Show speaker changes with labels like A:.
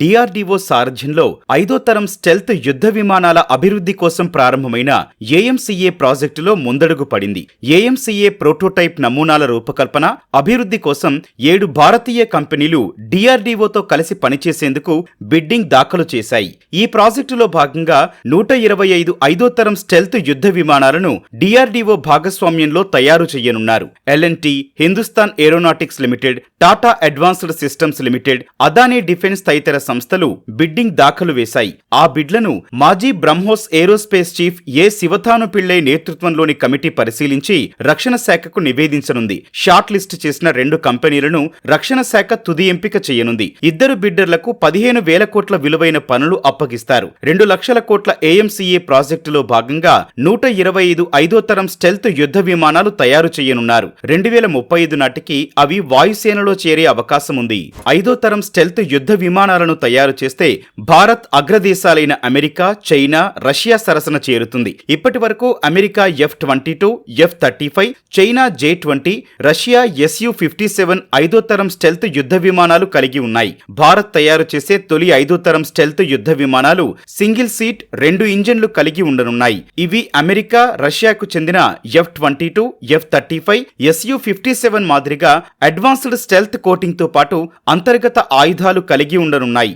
A: DRDO సారథ్యంలో 5వ తరం స్టెల్త్ యుద్ధ విమానాల అభివృద్ధి కోసం ప్రారంభమైన ఏఎంసీఏ ప్రాజెక్టులో ముందడుగు పడింది. ఏఎంసీఏ ప్రోటోటైప్ నమూనాల రూపకల్పన, అభివృద్ధి కోసం 7 భారతీయ కంపెనీలు డిఆర్డీఓతో కలిసి పనిచేసేందుకు బిడ్డింగ్ దాఖలు చేశాయి. ఈ ప్రాజెక్టులో భాగంగా 125 5వ తరం స్టెల్త్ యుద్ధ విమానాలను డిఆర్డీఓ భాగస్వామ్యంలో తయారు చేయనున్నారు. L and T, Hindustan Aeronautics Limited, Tata Advanced Systems Limited, Adani Defence తదితర సంస్థలు బిడ్డింగ్ దాఖలు వేశాయి. ఆ బిడ్లను మాజీ BrahMos Aerospace chief A Sivathanu Pillai నేతృత్వంలోని కమిటీ పరిశీలించి రక్షణ శాఖకు నివేదించనుంది. షార్ట్ లిస్ట్ చేసిన 2 కంపెనీలను రక్షణ శాఖ తుది ఎంపిక చేయనుంది. 2 బిడ్డర్లకు 15,000 కోట్ల విలువైన పనులు అప్పగిస్తారు. 2 లక్షల కోట్ల ఏఎంసీఏ ప్రాజెక్టులో భాగంగా 125 5వ తరం స్టెల్త్ యుద్ధ విమానాలు తయారు చేయనున్నారు. 2035 నాటికి అవి వాయుసేనలో చేరే అవకాశం ఉంది. 5వ తరం స్టెల్త్ యుద్ధ విమానాలను తయారు చేస్తే భారత్ అగ్రదేశాలైన అమెరికా, చైనా, రష్యా సరసన చేరుతుంది. ఇప్పటి వరకు America F-22, F-35, China J-20, Russia Su-57 5వ తరం స్టెల్త్ యుద్ధ విమానాలు కలిగి ఉన్నాయి. భారత్ తయారు చేసే తొలి 5వ తరం స్టెల్త్ యుద్ధ విమానాలు సింగిల్ సీట్ 2 ఇంజన్లు కలిగి ఉండనున్నాయి. ఇవి అమెరికా, రష్యాకు చెందిన F-22, F-35, Su-57 మాదిరిగా అడ్వాన్స్డ్ స్టెల్త్ కోటింగ్ తో పాటు అంతర్గత ఆయుధాలు కలిగి ఉండనున్నాయి.